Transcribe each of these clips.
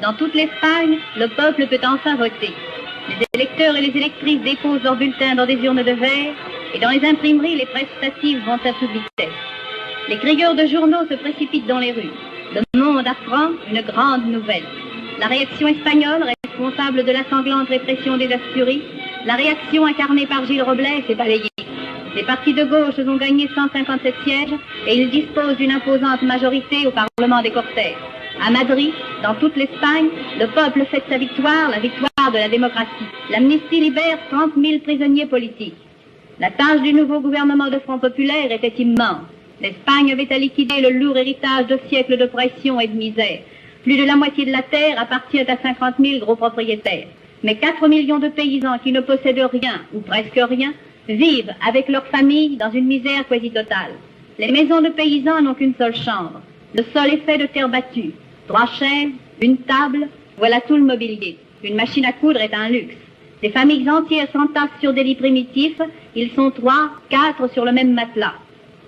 Dans toute l'Espagne, le peuple peut enfin voter. Les électeurs et les électrices déposent leurs bulletins dans des urnes de verre et dans les imprimeries, les presses statives vont à toute vitesse. Les crieurs de journaux se précipitent dans les rues. Le monde apprend une grande nouvelle. La réaction espagnole, responsable de la sanglante répression des Asturies, la réaction incarnée par Gilles Robles est balayée. Les partis de gauche ont gagné 157 sièges et ils disposent d'une imposante majorité au Parlement des Cortés. À Madrid, dans toute l'Espagne, le peuple fête sa victoire, la victoire de la démocratie. L'amnistie libère 30 000 prisonniers politiques. La tâche du nouveau gouvernement de Front populaire était immense. L'Espagne avait à liquider le lourd héritage de siècles de pression et de misère. Plus de la moitié de la terre appartient à 50 000 gros propriétaires. Mais 4 millions de paysans qui ne possèdent rien, ou presque rien, vivent avec leurs familles dans une misère quasi totale. Les maisons de paysans n'ont qu'une seule chambre. Le sol est fait de terre battue. 3 chaises, une table, voilà tout le mobilier. Une machine à coudre est un luxe. Des familles entières s'entassent sur des lits primitifs. Ils sont 3, 4 sur le même matelas.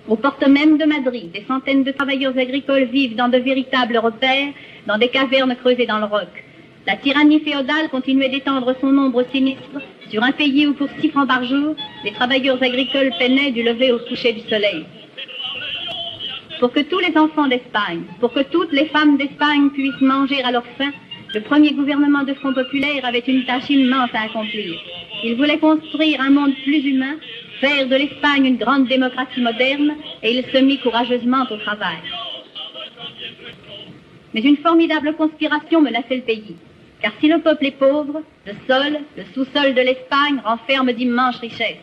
Aux portes mêmes de Madrid, des centaines de travailleurs agricoles vivent dans de véritables repères, dans des cavernes creusées dans le roc. La tyrannie féodale continuait d'étendre son ombre sinistre sur un pays où pour 6 francs par jour, les travailleurs agricoles peinaient du lever au coucher du soleil. Pour que tous les enfants d'Espagne, pour que toutes les femmes d'Espagne puissent manger à leur faim, le premier gouvernement de Front populaire avait une tâche immense à accomplir. Il voulait construire un monde plus humain, faire de l'Espagne une grande démocratie moderne, et il se mit courageusement au travail. Mais une formidable conspiration menaçait le pays. Car si le peuple est pauvre, le sous-sol de l'Espagne renferme d'immenses richesses.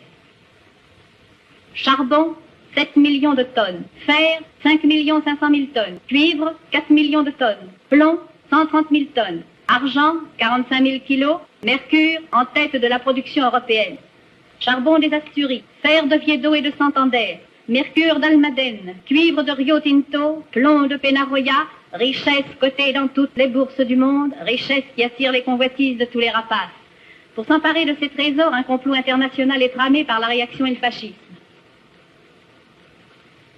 Charbon, 7 millions de tonnes. Fer, 5 500 000 tonnes. Cuivre, 4 millions de tonnes. Plomb, 130 000 tonnes. Argent, 45 000 kilos. Mercure, en tête de la production européenne. Charbon des Asturies, fer de Viedo et de Santander, mercure d'Almadène, cuivre de Rio Tinto, plomb de Peñarroya, richesse cotée dans toutes les bourses du monde, richesse qui attire les convoitises de tous les rapaces. Pour s'emparer de ces trésors, un complot international est tramé par la réaction et le fascisme.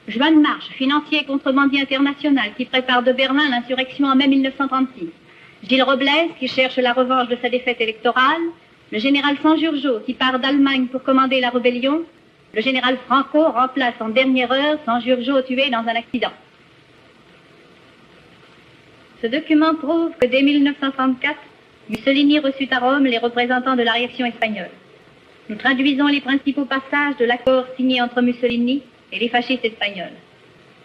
Joan March, financier et contrebandier international, qui prépare de Berlin l'insurrection en mai 1936. Gilles Robles, qui cherche la revanche de sa défaite électorale. Le général Sanjurjo, qui part d'Allemagne pour commander la rébellion. Le général Franco remplace en dernière heure Sanjurjo tué dans un accident. Ce document prouve que dès 1934, Mussolini reçut à Rome les représentants de la réaction espagnole. Nous traduisons les principaux passages de l'accord signé entre Mussolini et les fascistes espagnols.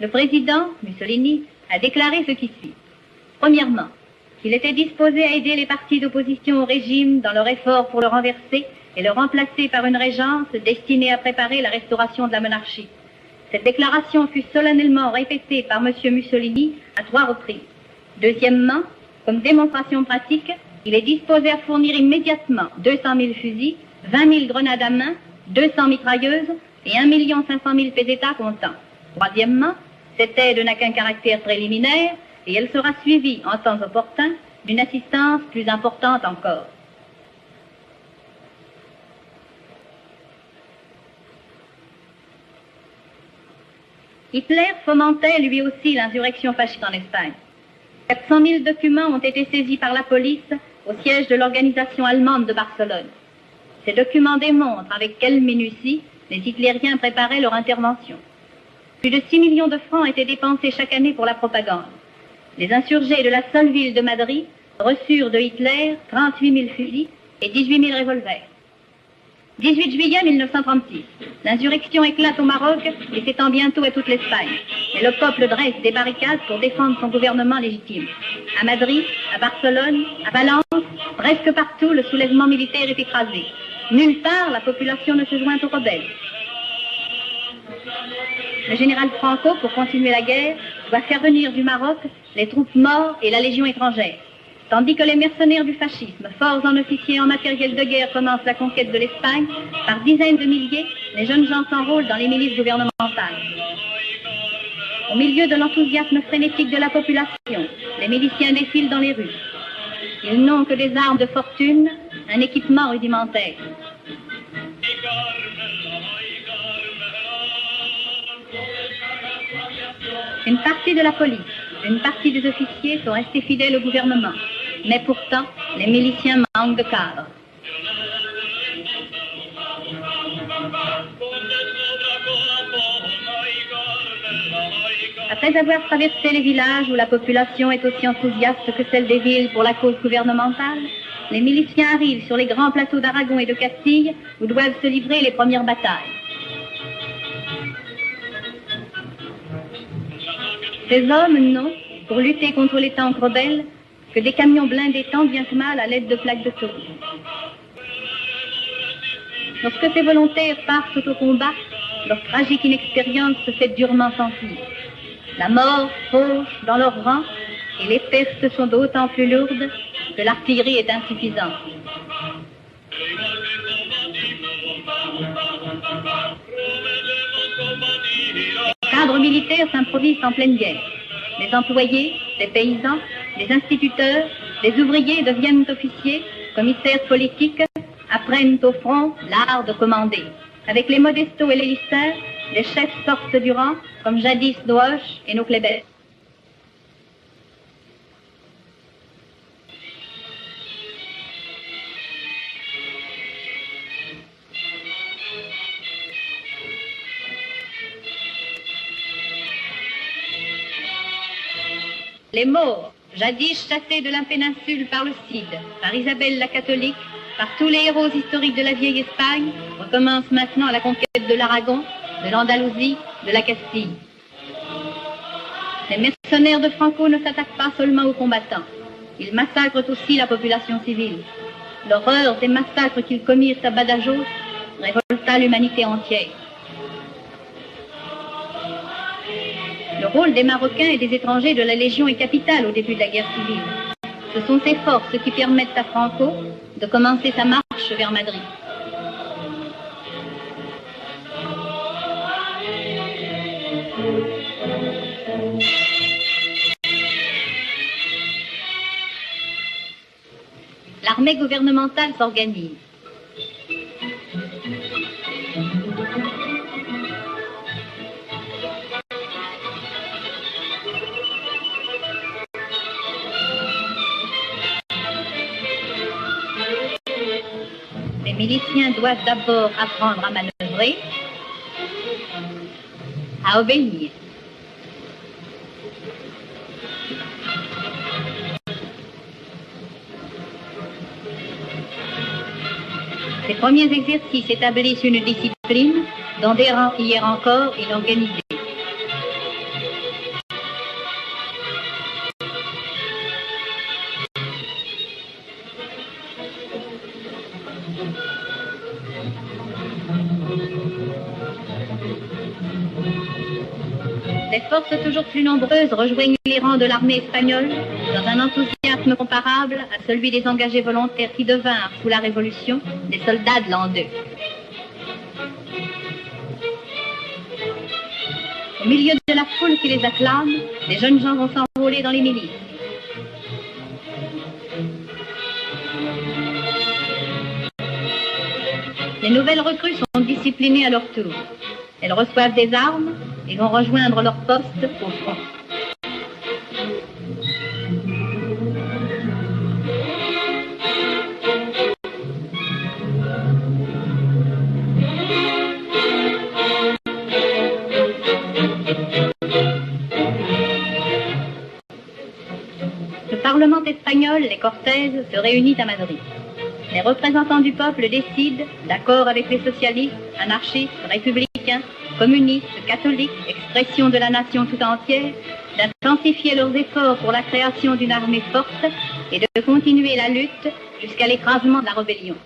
Le président, Mussolini, a déclaré ce qui suit. Premièrement, qu'il était disposé à aider les partis d'opposition au régime dans leur effort pour le renverser et le remplacer par une régence destinée à préparer la restauration de la monarchie. Cette déclaration fut solennellement répétée par M. Mussolini à 3 reprises. Deuxièmement, comme démonstration pratique, il est disposé à fournir immédiatement 200 000 fusils, 20 000 grenades à main, 200 mitrailleuses et 1 500 000 pesetas comptant. Troisièmement, cette aide n'a qu'un caractère préliminaire et elle sera suivie en temps opportun d'une assistance plus importante encore. Hitler fomentait lui aussi l'insurrection fasciste en Espagne. 400 000 documents ont été saisis par la police au siège de l'organisation allemande de Barcelone. Ces documents démontrent avec quelle minutie les hitlériens préparaient leur intervention. Plus de 6 millions de francs étaient dépensés chaque année pour la propagande. Les insurgés de la seule ville de Madrid reçurent de Hitler 38 000 fusils et 18 000 revolvers. 18 juillet 1936, l'insurrection éclate au Maroc et s'étend bientôt à toute l'Espagne. Et le peuple dresse des barricades pour défendre son gouvernement légitime. À Madrid, à Barcelone, à Valence, presque partout, le soulèvement militaire est écrasé. Nulle part, la population ne se joint aux rebelles. Le général Franco, pour continuer la guerre, doit faire venir du Maroc les troupes mortes et la légion étrangère. Tandis que les mercenaires du fascisme, forts en officiers et en matériel de guerre, commencent la conquête de l'Espagne, par dizaines de milliers, les jeunes gens s'enrôlent dans les milices gouvernementales. Au milieu de l'enthousiasme frénétique de la population, les miliciens défilent dans les rues. Ils n'ont que des armes de fortune, un équipement rudimentaire. Une partie de la police, une partie des officiers sont restés fidèles au gouvernement. Mais pourtant, les miliciens manquent de cadres. Après avoir traversé les villages où la population est aussi enthousiaste que celle des villes pour la cause gouvernementale, les miliciens arrivent sur les grands plateaux d'Aragon et de Castille où doivent se livrer les premières batailles. Ces hommes n'ont, pour lutter contre les tanks rebelles, que des camions blindés tant bien que mal à l'aide de plaques de souris. Lorsque ces volontaires partent au combat, leur tragique inexpérience se fait durement sentir. La mort fauche dans leurs rangs et les pertes sont d'autant plus lourdes que l'artillerie est insuffisante. Les cadres militaires s'improvisent en pleine guerre. Les employés, les paysans, les instituteurs, les ouvriers deviennent officiers, commissaires politiques, apprennent au front l'art de commander. Avec les modestos et les listeurs, les chefs sortent du rang, comme jadis nos Hoches et nos Kléber. Les morts, jadis chassés de la péninsule par le Cid, par Isabelle la catholique, par tous les héros historiques de la vieille Espagne, recommencent maintenant la conquête de l'Aragon, de l'Andalousie, de la Castille. Les mercenaires de Franco ne s'attaquent pas seulement aux combattants, ils massacrent aussi la population civile. L'horreur des massacres qu'ils commirent à Badajoz révolta l'humanité entière. Le rôle des Marocains et des étrangers de la Légion est capital au début de la guerre civile. Ce sont ces forces qui permettent à Franco de commencer sa marche vers Madrid. L'armée gouvernementale s'organise. Les miliciens doivent d'abord apprendre à manœuvrer, à obéir. Ces premiers exercices établissent une discipline dont dérange hier encore une organisée. Les forces toujours plus nombreuses rejoignent les rangs de l'armée espagnole dans un enthousiasme comparable à celui des engagés volontaires qui devinrent, sous la Révolution, des soldats de l'an 2. Au milieu de la foule qui les acclame, les jeunes gens vont s'enrôler dans les milices. Les nouvelles recrues sont disciplinées à leur tour. Elles reçoivent des armes et vont rejoindre leur poste au front. Le Parlement espagnol, les Cortés, se réunit à Madrid. Les représentants du peuple décident, d'accord avec les socialistes, anarchistes, républicains, communistes, catholiques, expression de la nation tout entière, d'intensifier leurs efforts pour la création d'une armée forte et de continuer la lutte jusqu'à l'écrasement de la rébellion.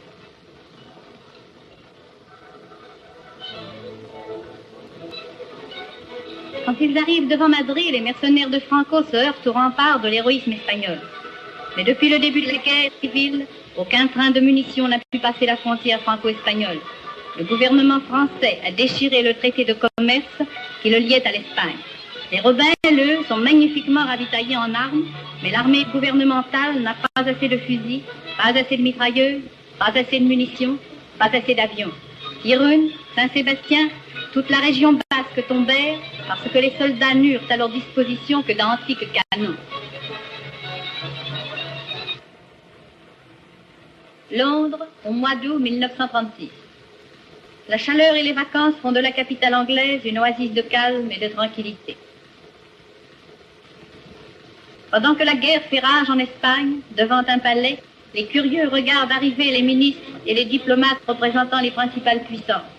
Quand ils arrivent devant Madrid, les mercenaires de Franco se heurtent au rempart de l'héroïsme espagnol. Mais depuis le début de la guerre civile, aucun train de munitions n'a pu passer la frontière franco-espagnole. Le gouvernement français a déchiré le traité de commerce qui le liait à l'Espagne. Les rebelles, eux, sont magnifiquement ravitaillés en armes, mais l'armée gouvernementale n'a pas assez de fusils, pas assez de mitrailleuses, pas assez de munitions, pas assez d'avions. Irun, Saint-Sébastien, toute la région basque tombèrent parce que les soldats n'eurent à leur disposition que d'antiques canons. Londres, au mois d'août 1936. La chaleur et les vacances font de la capitale anglaise une oasis de calme et de tranquillité. Pendant que la guerre fait rage en Espagne, devant un palais, les curieux regardent arriver les ministres et les diplomates représentant les principales puissances.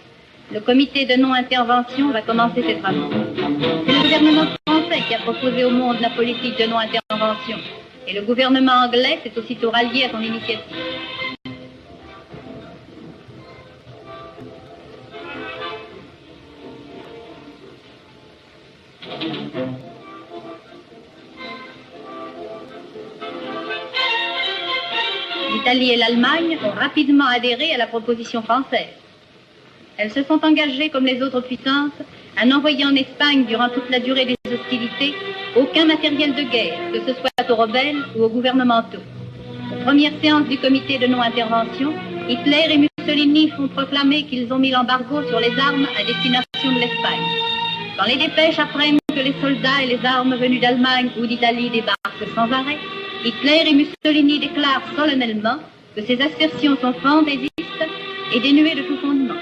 Le comité de non-intervention va commencer ses travaux. C'est le gouvernement français qui a proposé au monde la politique de non-intervention. Et le gouvernement anglais s'est aussitôt rallié à son initiative. L'Italie et l'Allemagne ont rapidement adhéré à la proposition française. Elles se sont engagées, comme les autres puissances, à n'envoyer en Espagne, durant toute la durée des hostilités, aucun matériel de guerre, que ce soit aux rebelles ou aux gouvernementaux. Aux premières séances du comité de non-intervention, Hitler et Mussolini font proclamer qu'ils ont mis l'embargo sur les armes à destination de l'Espagne. Quand les dépêches apprennent que les soldats et les armes venues d'Allemagne ou d'Italie débarquent sans arrêt, Hitler et Mussolini déclarent solennellement que ces assertions sont fantaisistes et dénuées de tout fondement.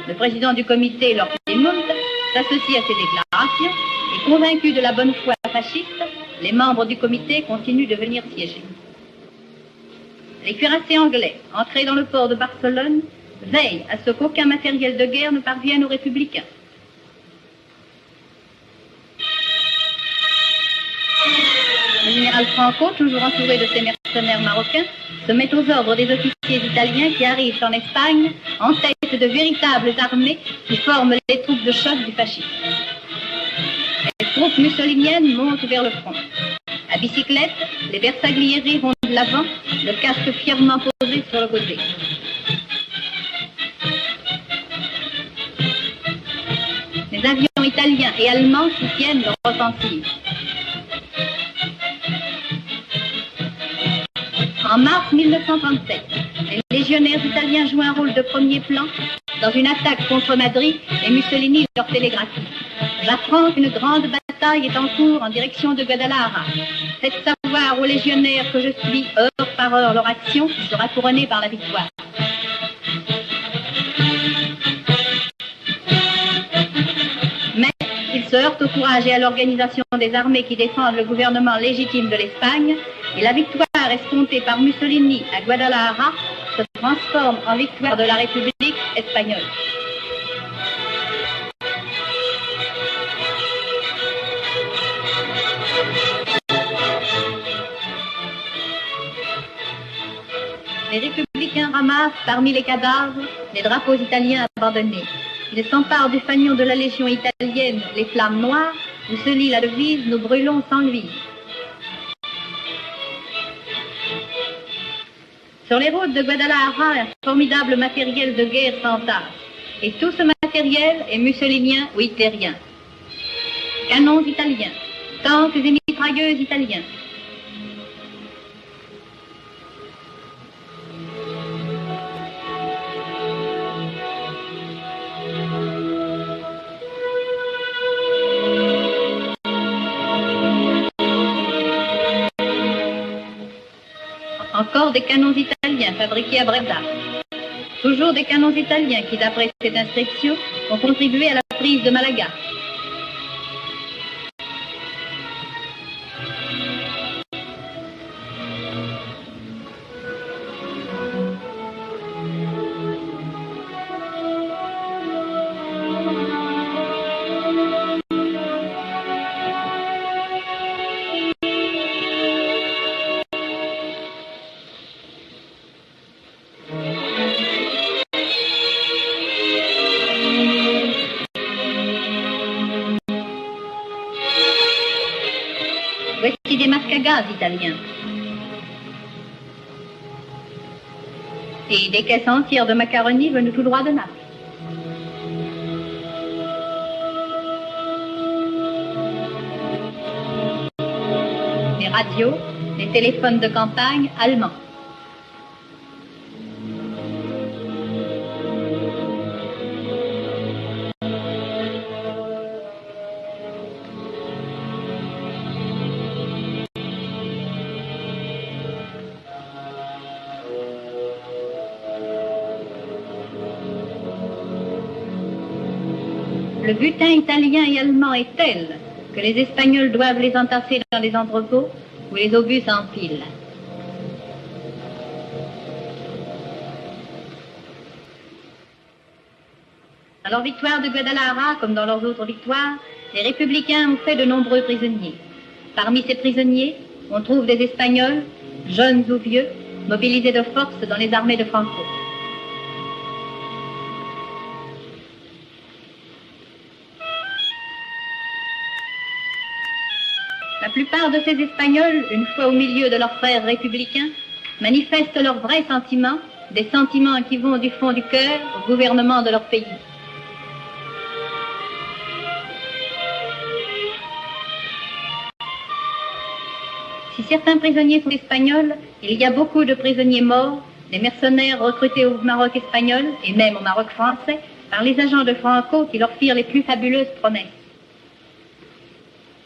Le président du comité, Lord Clement, s'associe à ces déclarations et, convaincu de la bonne foi fasciste, les membres du comité continuent de venir siéger. Les cuirassiers anglais, entrés dans le port de Barcelone, veillent à ce qu'aucun matériel de guerre ne parvienne aux républicains. Le général Franco, toujours entouré de ses mercenaires marocains, se met aux ordres des officiers italiens qui arrivent en Espagne en tête de véritables armées qui forment les troupes de choc du fascisme. Les troupes mussoliniennes montent vers le front. À bicyclette, les bersaglieri vont de l'avant, le casque fièrement posé sur le côté. Les avions italiens et allemands soutiennent leur offensive. En mars 1937, les légionnaires italiens jouent un rôle de premier plan dans une attaque contre Madrid et Mussolini leur télégraphie. J'apprends qu'une grande bataille est en cours en direction de Guadalajara. Faites savoir aux légionnaires que je suis heure par heure leur action qui sera couronnée par la victoire. Mais ils se heurtent au courage et à l'organisation des armées qui défendent le gouvernement légitime de l'Espagne, et la victoire escomptée par Mussolini à Guadalajara se transforme en victoire de la République espagnole. Les républicains ramassent parmi les cadavres les drapeaux italiens abandonnés. Ils s'emparent du fanion de la légion italienne, les flammes noires, où se lit la devise « Nous brûlons sans lui ». Sur les routes de Guadalajara, un formidable matériel de guerre s'entasse. Et tout ce matériel est mussolinien ou hitlérien. Canons italiens, tanks et mitrailleuses italiens. Encore des canons italiens fabriqués à Breda. Toujours des canons italiens qui, d'après cette inscription, ont contribué à la prise de Malaga. Voici des masques à gaz italiens. Et des caisses entières de macaroni venues tout droit de Naples. Les radios, les téléphones de campagne allemands. Le butin italien et allemand est tel que les Espagnols doivent les entasser dans les entrepôts où les obus s'empilent. Dans leur victoire de Guadalajara, comme dans leurs autres victoires, les républicains ont fait de nombreux prisonniers. Parmi ces prisonniers, on trouve des Espagnols, jeunes ou vieux, mobilisés de force dans les armées de Franco. La plupart de ces Espagnols, une fois au milieu de leurs frères républicains, manifestent leurs vrais sentiments, des sentiments qui vont du fond du cœur au gouvernement de leur pays. Si certains prisonniers sont espagnols, il y a beaucoup de prisonniers morts, des mercenaires recrutés au Maroc espagnol et même au Maroc français par les agents de Franco qui leur firent les plus fabuleuses promesses.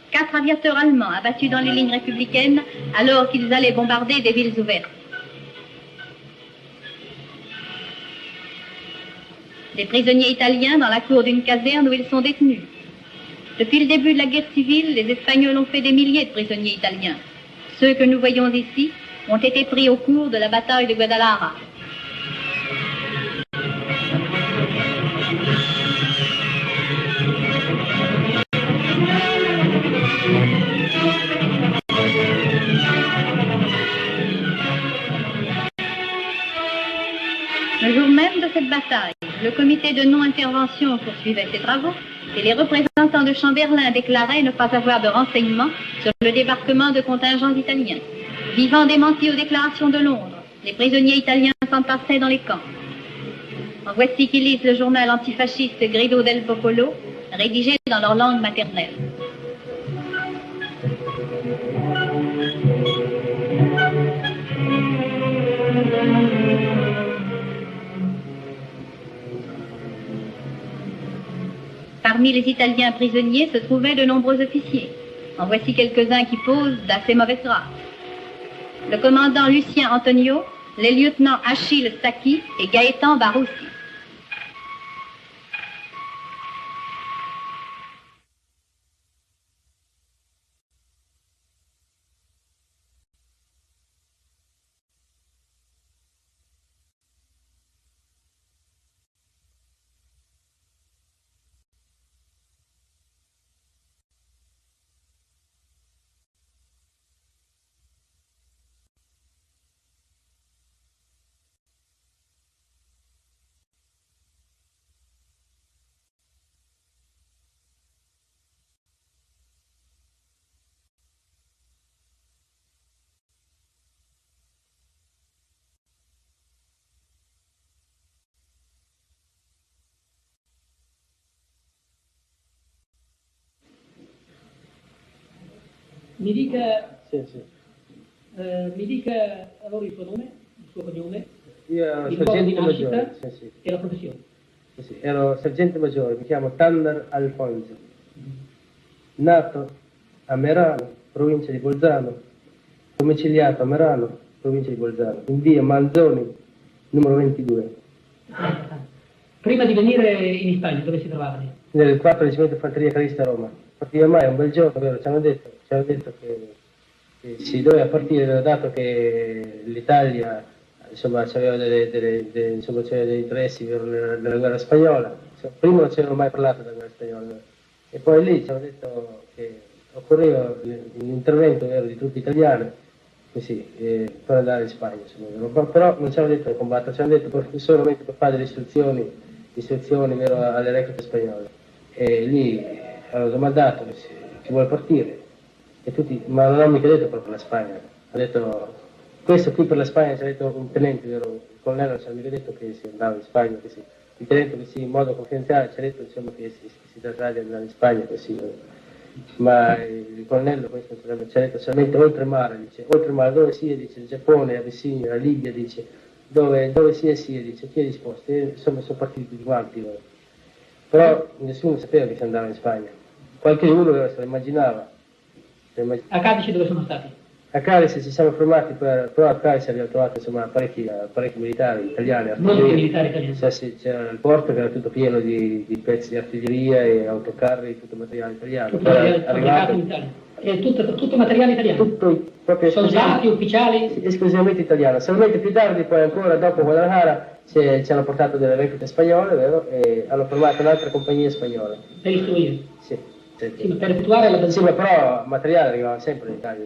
4 aviateurs allemands abattus dans les lignes républicaines alors qu'ils allaient bombarder des villes ouvertes. Des prisonniers italiens dans la cour d'une caserne où ils sont détenus. Depuis le début de la guerre civile, les Espagnols ont fait des milliers de prisonniers italiens. Ceux que nous voyons ici ont été pris au cours de la bataille de Guadalajara. Le jour même de cette bataille, le comité de non-intervention poursuivait ses travaux et les représentants de Chamberlain déclaraient ne pas avoir de renseignements sur le débarquement de contingents italiens. Vivant démenti aux déclarations de Londres, les prisonniers italiens s'entassaient dans les camps. En voici qui lisent le journal antifasciste Grido del Popolo, rédigé dans leur langue maternelle. Parmi les Italiens prisonniers se trouvaient de nombreux officiers. En voici quelques-uns qui posent d'assez mauvaise grâce. Le commandant Lucien Antonio, les lieutenants Achille Sacchi et Gaëtan Barussi. Mi dica, Sì, sì. mi dica allora il suo nome, il suo cognome, Io ero il luogo di sergente nascita maggiore, sì, sì. e la professione. Sì, sì. Ero sergente maggiore, mi chiamo Tanner Alfonso, nato a Merano, provincia di Bolzano, domiciliato a Merano, provincia di Bolzano, in via Manzoni, numero 22. Prima di venire in Spagna, dove si trovava lì? Nel 4 Reggimento Fanteria Carista a Roma. Partiva mai un bel giorno, vero? Ci hanno detto che si doveva partire, dato che l'Italia insomma c'aveva insomma, c'aveva degli interessi nella guerra spagnola. Prima non ci avevano mai parlato della guerra spagnola e poi lì ci hanno detto che occorreva un intervento, vero, di truppe italiane così, per andare in Spagna, insomma, però non ci hanno detto di combattere, ci hanno detto solamente per fare delle istruzioni, vero, alle reclute spagnole. E lì hanno domandato se si vuole partire e tutti, ma non hanno mica detto proprio la Spagna, ha detto questo qui per la Spagna, ci ha detto un tenente, vero, il colonnello non ci ha mica detto che si andava in Spagna così, il tenente così in modo confidenziale ci ha detto insomma che si trattava di andare in Spagna così, ma il colonnello questo ci ha detto solamente oltremare, dice, oltremare dove sia, dice, il Giappone, Abissinia, la Libia, dice, dove sia, dice, chi è disposto, e, insomma sono partiti tutti quanti, però nessuno sapeva che si andava in Spagna, qualcuno se lo immaginava. A Cadice dove sono stati? A Carrisi ci siamo fermati, però a Carrisi abbiamo trovato insomma, parecchi militari italiani. Molti militari italiani. Sì, c'era il porto che era tutto pieno di pezzi di artiglieria e autocarri, tutto materiale italiano. Tutto fabbricato in Italia. E tutto materiale italiano? Tutto, proprio soldati, ufficiali? Sì, esclusivamente italiano. Solamente più tardi, poi ancora dopo Guadalajara, ci hanno portato delle reclute spagnole, vero? E hanno formato un'altra compagnia spagnola. Per istruire? Sì. Sì, per effettuare la sì, ma però il materiale arrivava sempre in Italia,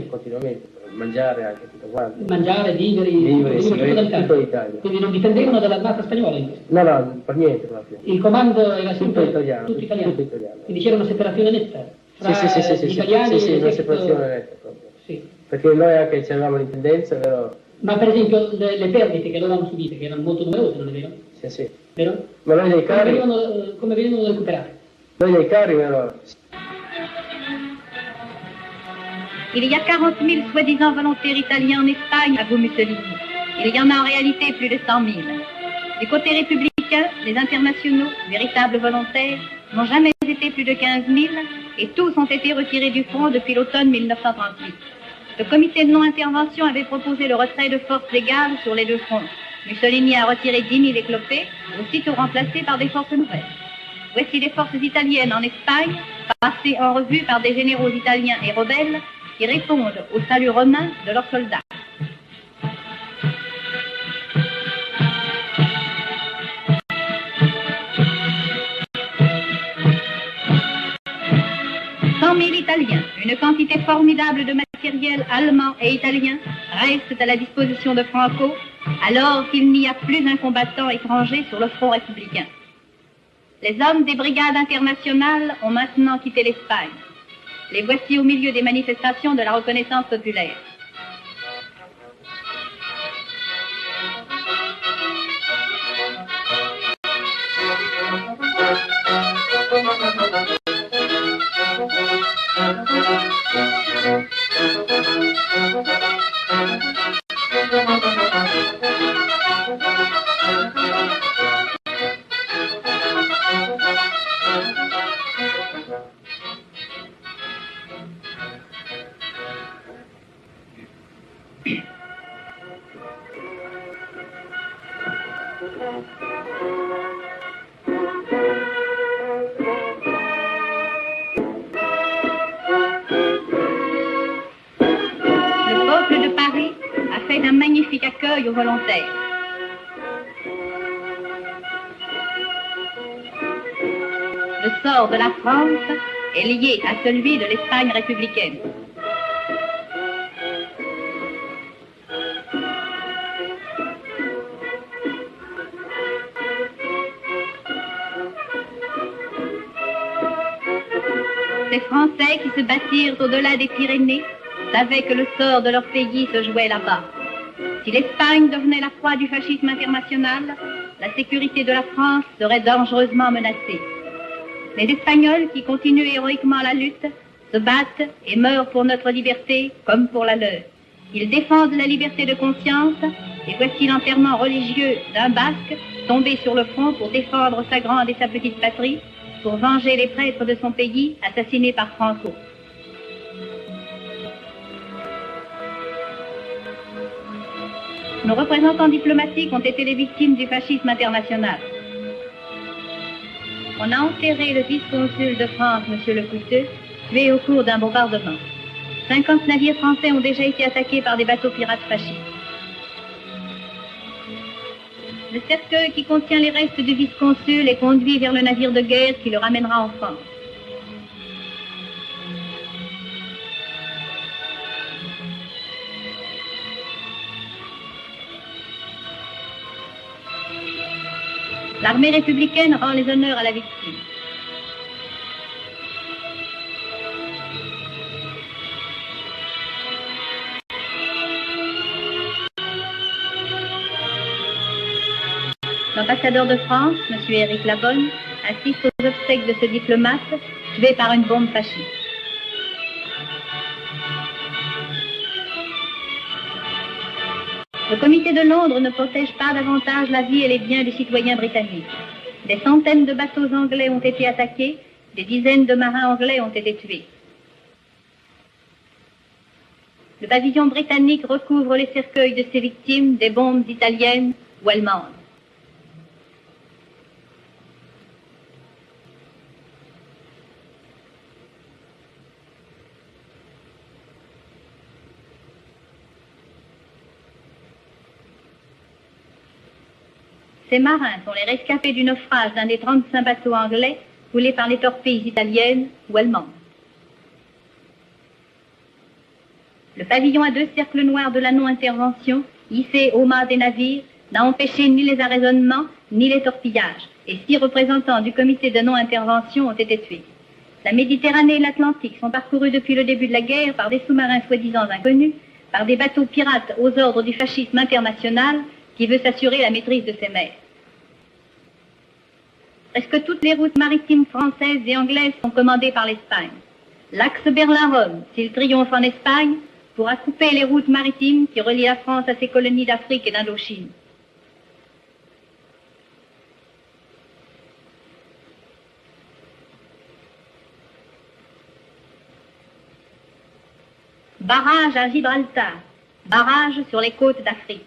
continuamente, per mangiare anche tutto quanto. Mangiare, vivere, tutto l'Italia. Quindi non dipendevano dall'armata spagnola? No, per niente proprio. Il comando era sempre tutto italiano. Tutto italiano. Tutto italiano. Quindi c'era una separazione netta fra sì, gli italiani sì, e una separazione netta proprio. Sì. Perché noi anche avevamo l'intendenza, vero? Ma per esempio le perdite che loro hanno subite, che erano molto numerose, non è vero? Sì. Vero? Ma noi dei carri... Come venivano recuperati? Noi dei carri, vero? Il y a 40 000 soi-disant volontaires italiens en Espagne, avoue Mussolini. Il y en a en réalité plus de 100 000. Du côté républicain, les internationaux, véritables volontaires, n'ont jamais été plus de 15 000 et tous ont été retirés du front depuis l'automne 1938. Le comité de non-intervention avait proposé le retrait de forces égales sur les deux fronts. Mussolini a retiré 10 000 éclopés, aussitôt remplacés par des forces nouvelles. Voici les forces italiennes en Espagne, passées en revue par des généraux italiens et rebelles, qui répondent au salut romain de leurs soldats. Italiens, une quantité formidable de matériel allemand et italien reste à la disposition de Franco, alors qu'il n'y a plus un combattant étranger sur le front républicain. Les hommes des brigades internationales ont maintenant quitté l'Espagne. Les voici au milieu des manifestations de la reconnaissance populaire. Aux volontaires. Le sort de la France est lié à celui de l'Espagne républicaine. Ces Français qui se battirent au-delà des Pyrénées savaient que le sort de leur pays se jouait là-bas. Si l'Espagne devenait la proie du fascisme international, la sécurité de la France serait dangereusement menacée. Les Espagnols, qui continuent héroïquement la lutte, se battent et meurent pour notre liberté comme pour la leur. Ils défendent la liberté de conscience et voici l'enterrement religieux d'un Basque tombé sur le front pour défendre sa grande et sa petite patrie, pour venger les prêtres de son pays assassinés par Franco. Nos représentants diplomatiques ont été les victimes du fascisme international. On a enterré le vice-consul de France, M. Lecouteux, tué au cours d'un bombardement. 50 navires français ont déjà été attaqués par des bateaux pirates fascistes. Le cercueil qui contient les restes du vice-consul est conduit vers le navire de guerre qui le ramènera en France. L'armée républicaine rend les honneurs à la victime. L'ambassadeur de France, M. Éric Labonne, assiste aux obsèques de ce diplomate tué par une bombe fasciste. Le comité de Londres ne protège pas davantage la vie et les biens des citoyens britanniques. Des centaines de bateaux anglais ont été attaqués, des dizaines de marins anglais ont été tués. le pavillon britannique recouvre les cercueils de ses victimes des bombes italiennes ou allemandes. Ces marins sont les rescapés du naufrage d'un des 35 bateaux anglais coulés par les torpilles italiennes ou allemandes. Le pavillon à 2 cercles noirs de la non-intervention, hissé au mât des navires, n'a empêché ni les arraisonnements ni les torpillages, et 6 représentants du comité de non-intervention ont été tués. La Méditerranée et l'Atlantique sont parcourus depuis le début de la guerre par des sous-marins soi-disant inconnus, par des bateaux pirates aux ordres du fascisme international qui veut s'assurer la maîtrise de ses mers. Presque toutes les routes maritimes françaises et anglaises sont commandées par l'Espagne. L'axe Berlin-Rome, s'il triomphe en Espagne, pourra couper les routes maritimes qui relient la France à ses colonies d'Afrique et d'Indochine. Barrage à Gibraltar, barrage sur les côtes d'Afrique.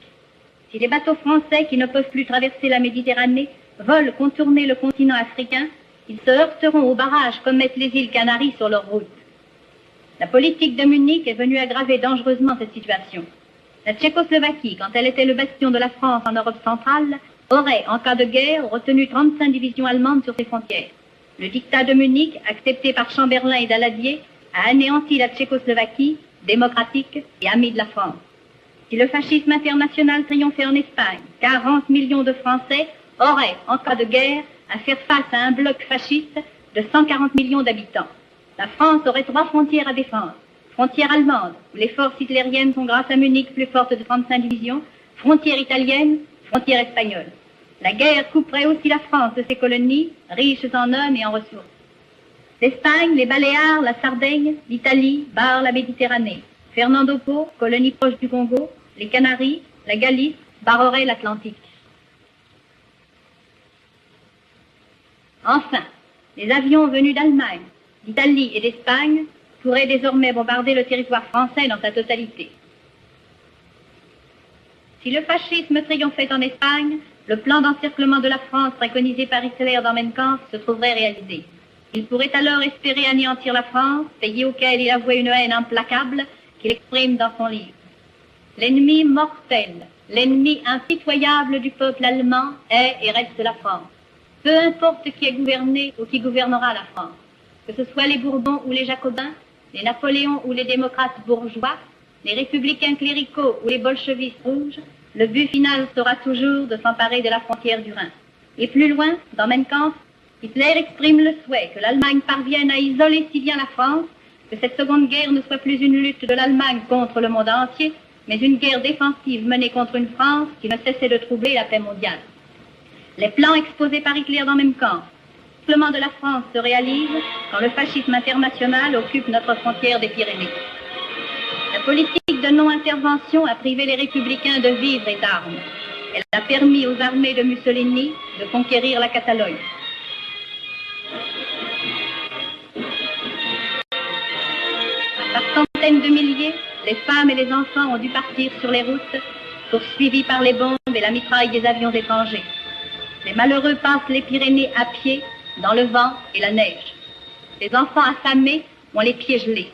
Si les bateaux français qui ne peuvent plus traverser la Méditerranée veulent contourner le continent africain, ils se heurteront aux barrages comme mettent les îles Canaries sur leur route. La politique de Munich est venue aggraver dangereusement cette situation. La Tchécoslovaquie, quand elle était le bastion de la France en Europe centrale, aurait, en cas de guerre, retenu 35 divisions allemandes sur ses frontières. Le diktat de Munich, accepté par Chamberlain et Daladier, a anéanti la Tchécoslovaquie, démocratique et amie de la France. Si le fascisme international triomphait en Espagne, 40 millions de Français auraient, en cas de guerre, à faire face à un bloc fasciste de 140 millions d'habitants. La France aurait 3 frontières à défendre. Frontière allemande, où les forces hitlériennes sont grâce à Munich plus fortes de 35 divisions. Frontière italienne, frontière espagnole. La guerre couperait aussi la France de ses colonies, riches en hommes et en ressources. L'Espagne, les Baléares, la Sardaigne, l'Italie barrent la Méditerranée. Fernando Po, colonie proche du Congo, les Canaries, la Galice barreraient l'Atlantique. Enfin, les avions venus d'Allemagne, d'Italie et d'Espagne pourraient désormais bombarder le territoire français dans sa totalité. Si le fascisme triomphait en Espagne, le plan d'encerclement de la France préconisé par Hitler dans Mein Kampf se trouverait réalisé. Il pourrait alors espérer anéantir la France, pays auquel il avouait une haine implacable qu'il exprime dans son livre. L'ennemi mortel, l'ennemi impitoyable du peuple allemand est et reste la France. Peu importe qui est gouverné ou qui gouvernera la France, que ce soit les Bourbons ou les Jacobins, les Napoléons ou les démocrates bourgeois, les républicains cléricaux ou les bolchevistes rouges, le but final sera toujours de s'emparer de la frontière du Rhin. Et plus loin, dans Mein Kampf, Hitler exprime le souhait que l'Allemagne parvienne à isoler si bien la France que cette seconde guerre ne soit plus une lutte de l'Allemagne contre le monde entier, mais une guerre défensive menée contre une France qui ne cessait de troubler la paix mondiale. Les plans exposés par Hitler dans Mein Kampf, le développement de la France se réalise quand le fascisme international occupe notre frontière des Pyrénées. La politique de non-intervention a privé les républicains de vivres et d'armes. Elle a permis aux armées de Mussolini de conquérir la Catalogne. Par centaines de milliers, les femmes et les enfants ont dû partir sur les routes, poursuivis par les bombes et la mitraille des avions étrangers. Les malheureux passent les Pyrénées à pied, dans le vent et la neige. Les enfants affamés ont les pieds gelés.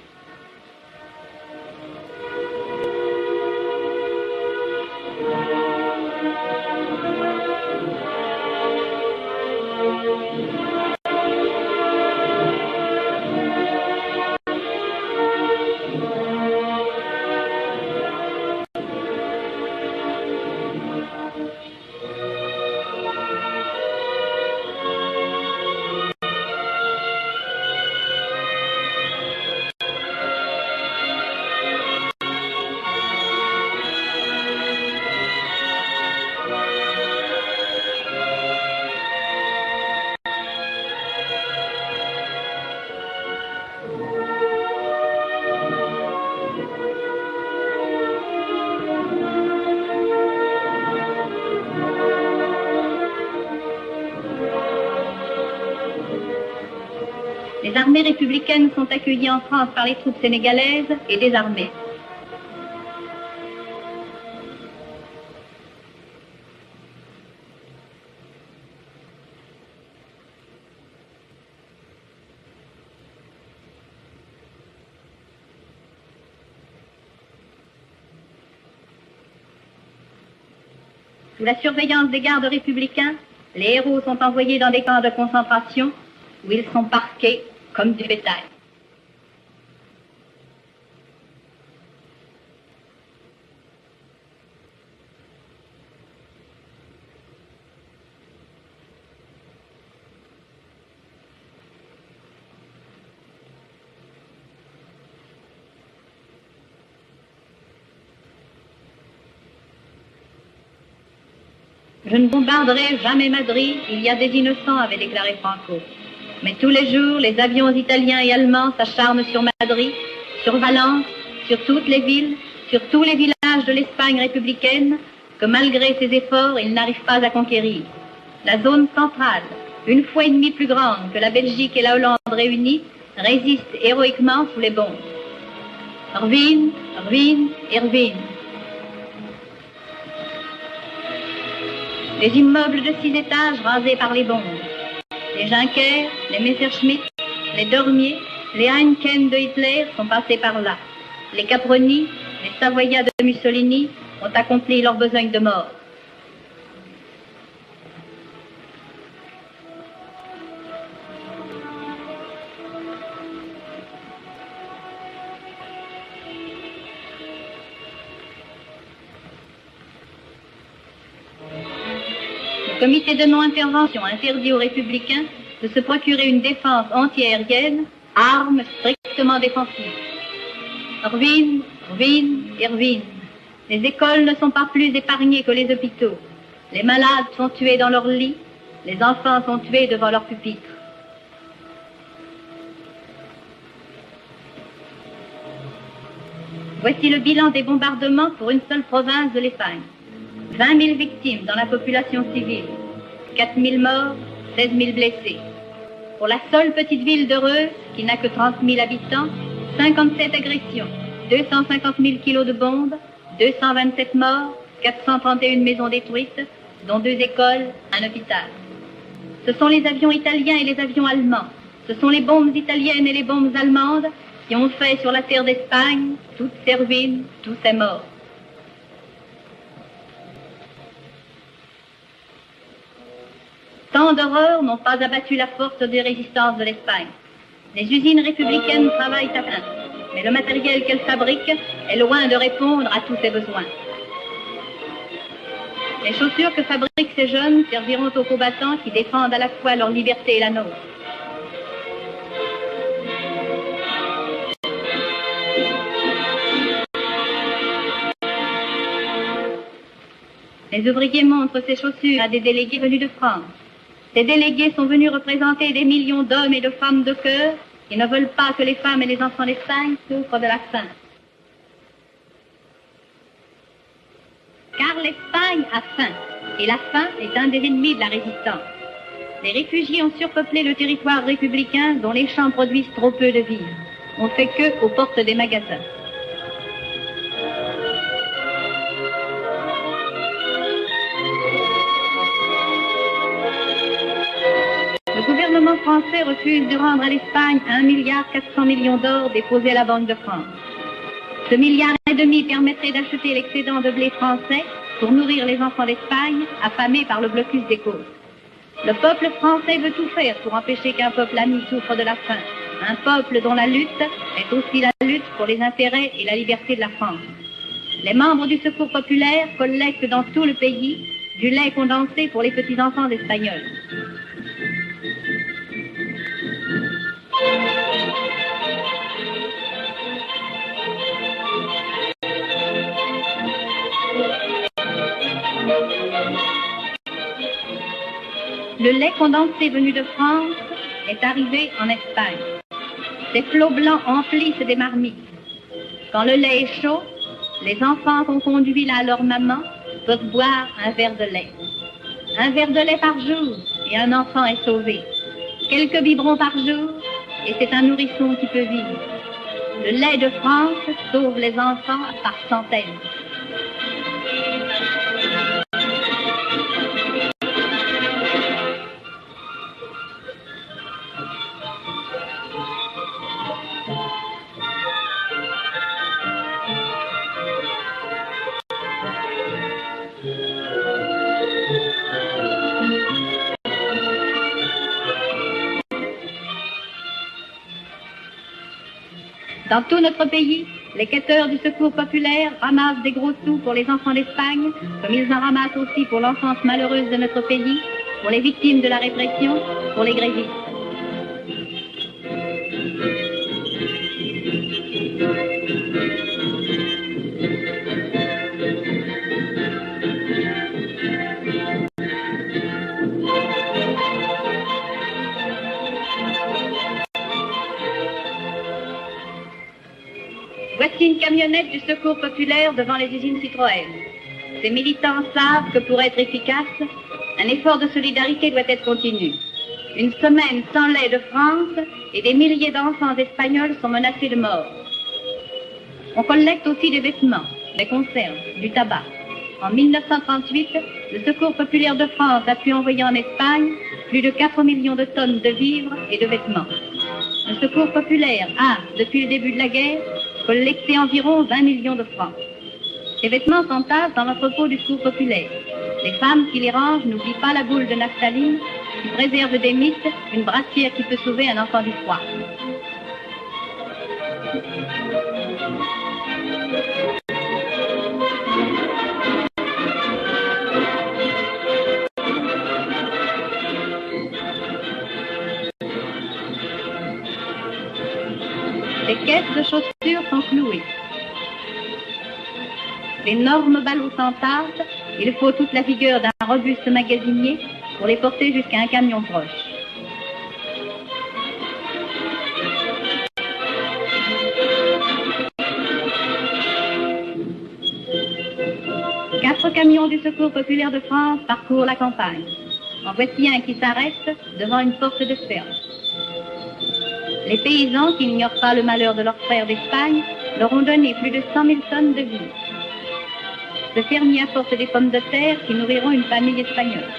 Les armées républicaines sont accueillies en France par les troupes sénégalaises et désarmées. Sous la surveillance des gardes républicains, les héros sont envoyés dans des camps de concentration où ils sont parqués comme du bétail. Je ne bombarderai jamais Madrid, il y a des innocents, avait déclaré Franco. Mais tous les jours, les avions italiens et allemands s'acharnent sur Madrid, sur Valence, sur toutes les villes, sur tous les villages de l'Espagne républicaine, que malgré ses efforts, ils n'arrivent pas à conquérir. La zone centrale, une fois et demie plus grande que la Belgique et la Hollande réunies, résiste héroïquement sous les bombes. Irvine, Irvine, Irvine. Les immeubles de 6 étages rasés par les bombes. Les Junker, les Messerschmitt, les Dormier, les Heineken de Hitler sont passés par là. Les Caproni, les Savoyards de Mussolini ont accompli leur besogne de mort. Le comité de non-intervention interdit aux républicains de se procurer une défense antiaérienne, arme strictement défensive. Irvine, Irvine, Irvine. Les écoles ne sont pas plus épargnées que les hôpitaux. Les malades sont tués dans leur lit, les enfants sont tués devant leur pupitre. Voici le bilan des bombardements pour une seule province de l'Espagne. 20 000 victimes dans la population civile, 4 000 morts, 16 000 blessés. Pour la seule petite ville de Reus, qui n'a que 30 000 habitants, 57 agressions, 250 000 kilos de bombes, 227 morts, 431 maisons détruites, dont 2 écoles, un hôpital. Ce sont les avions italiens et les avions allemands. Ce sont les bombes italiennes et les bombes allemandes qui ont fait sur la terre d'Espagne toutes ces ruines, tous ces morts. Tant d'horreurs n'ont pas abattu la force de résistance de l'Espagne. Les usines républicaines travaillent à plein, mais le matériel qu'elles fabriquent est loin de répondre à tous ses besoins. Les chaussures que fabriquent ces jeunes serviront aux combattants qui défendent à la fois leur liberté et la nôtre. Les ouvriers montrent ces chaussures à des délégués venus de France. Ces délégués sont venus représenter des millions d'hommes et de femmes de cœur qui ne veulent pas que les femmes et les enfants d'Espagne souffrent de la faim. Car l'Espagne a faim, et la faim est un des ennemis de la résistance. Les réfugiés ont surpeuplé le territoire républicain dont les champs produisent trop peu de vivres. On fait queue aux portes des magasins. Le gouvernement français refuse de rendre à l'Espagne 1,4 milliard d'or déposé à la Banque de France. Ce milliard et demi permettrait d'acheter l'excédent de blé français pour nourrir les enfants d'Espagne affamés par le blocus des côtes. Le peuple français veut tout faire pour empêcher qu'un peuple ami souffre de la faim. Un peuple dont la lutte est aussi la lutte pour les intérêts et la liberté de la France. Les membres du Secours populaire collectent dans tout le pays du lait condensé pour les petits-enfants espagnols. Le lait condensé venu de France est arrivé en Espagne. Ces flots blancs emplissent des marmites. Quand le lait est chaud, les enfants qu'on conduit là à leur maman peuvent boire un verre de lait. Un verre de lait par jour et un enfant est sauvé. Quelques biberons par jour et c'est un nourrisson qui peut vivre. Le lait de France sauve les enfants par centaines. Dans tout notre pays, les quêteurs du secours populaire ramassent des gros sous pour les enfants d'Espagne, comme ils en ramassent aussi pour l'enfance malheureuse de notre pays, pour les victimes de la répression, pour les grévistes. Voici une camionnette du secours populaire devant les usines Citroën. Ces militants savent que pour être efficace, un effort de solidarité doit être continu. Une semaine sans lait de France et des milliers d'enfants espagnols sont menacés de mort. On collecte aussi des vêtements, des conserves, du tabac. En 1938, le Secours populaire de France a pu envoyer en Espagne plus de 4 millions de tonnes de vivres et de vêtements. Le Secours populaire a, depuis le début de la guerre, collecté environ 20 millions de francs. Ces vêtements s'entassent dans l'entrepôt du Secours populaire. Les femmes qui les rangent n'oublient pas la boule de naphtaline qui préserve des mythes, une brassière qui peut sauver un enfant du froid. Les caisses de chaussures sont clouées. L'énorme ballot s'entasse, il faut toute la vigueur d'un robuste magasinier pour les porter jusqu'à un camion proche. Quatre camions du Secours populaire de France parcourent la campagne. En voici un qui s'arrête devant une porte de ferme. Les paysans, qui n'ignorent pas le malheur de leurs frères d'Espagne, leur ont donné plus de 100 000 tonnes de vivres. Ce fermier apporte des pommes de terre qui nourriront une famille espagnole.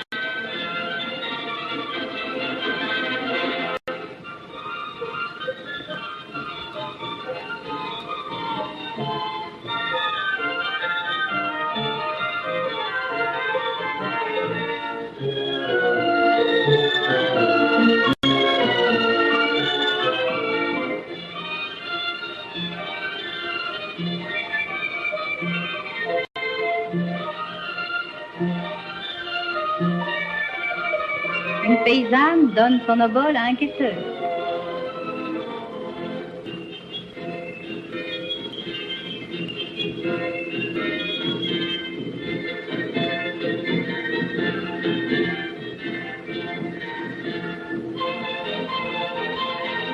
Une paysanne donne son obole à un quêteur.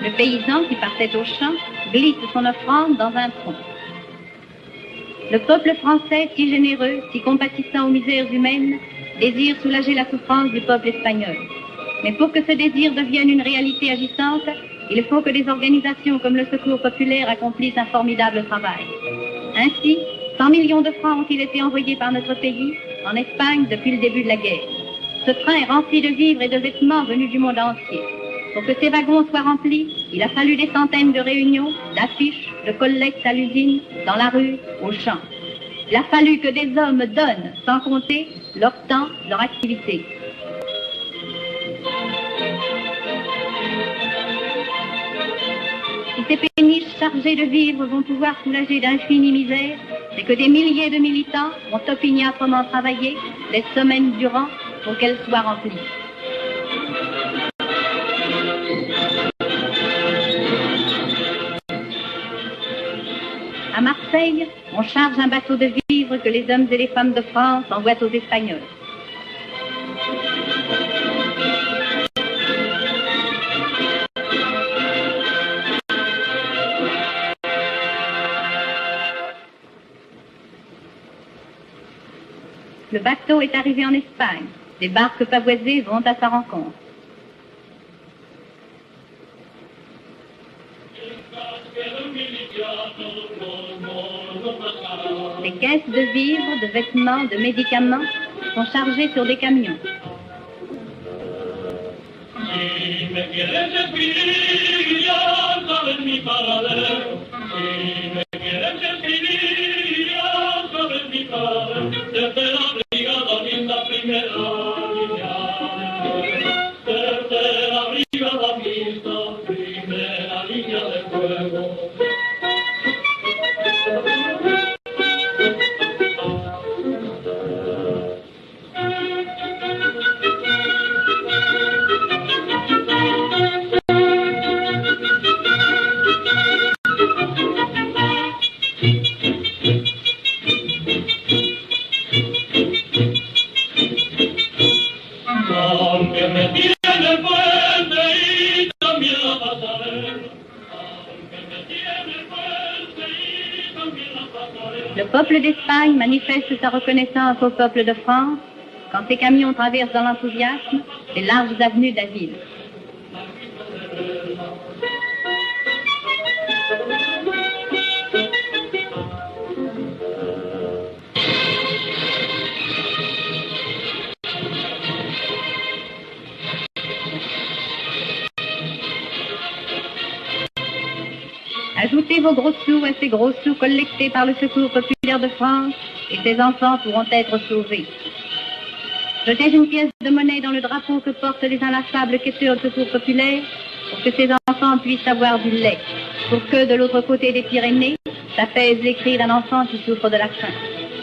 Le paysan qui partait au champ glisse son offrande dans un tronc. Le peuple français, si généreux, si compatissant aux misères humaines, désire soulager la souffrance du peuple espagnol. Mais pour que ce désir devienne une réalité agissante, il faut que des organisations comme le Secours populaire accomplissent un formidable travail. Ainsi, 100 millions de francs ont-ils été envoyés par notre pays en Espagne depuis le début de la guerre. Ce train est rempli de vivres et de vêtements venus du monde entier. Pour que ces wagons soient remplis, il a fallu des centaines de réunions, d'affiches, de collectes à l'usine, dans la rue, au champ. Il a fallu que des hommes donnent, sans compter, leur temps, leur activité. Si ces péniches chargées de vivres vont pouvoir soulager d'infinies misères, c'est que des milliers de militants ont opiniâtrement travaillé des semaines durant pour qu'elles soient remplies. À Marseille, on charge un bateau de vivres que les hommes et les femmes de France envoient aux Espagnols. Le bateau est arrivé en Espagne. Des barques pavoisées vont à sa rencontre. Les caisses de vivres, de vêtements, de médicaments sont chargées sur des camions. peuple d'Espagne manifeste sa reconnaissance au peuple de France quand ses camions traversent dans l'enthousiasme les larges avenues de la ville. Ajoutez vos gros sous à ces gros sous collectés par le Secours populaire de France et ces enfants pourront être sauvés. Jetez une pièce de monnaie dans le drapeau que portent les inlassables quêteurs de Secours populaire pour que ces enfants puissent avoir du lait, pour que, de l'autre côté des Pyrénées, s'apaisent les cris d'un enfant qui souffre de la faim.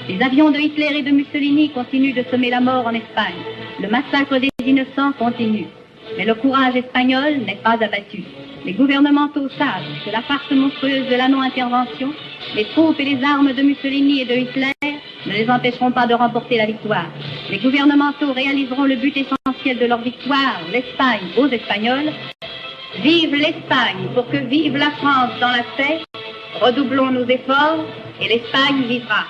Les avions de Hitler et de Mussolini continuent de semer la mort en Espagne. Le massacre des innocents continue. Mais le courage espagnol n'est pas abattu. Les gouvernementaux savent que la farce monstrueuse de la non-intervention, les troupes et les armes de Mussolini et de Hitler ne les empêcheront pas de remporter la victoire. Les gouvernementaux réaliseront le but essentiel de leur victoire, l'Espagne aux Espagnols. Vive l'Espagne pour que vive la France dans la paix. Redoublons nos efforts et l'Espagne vivra.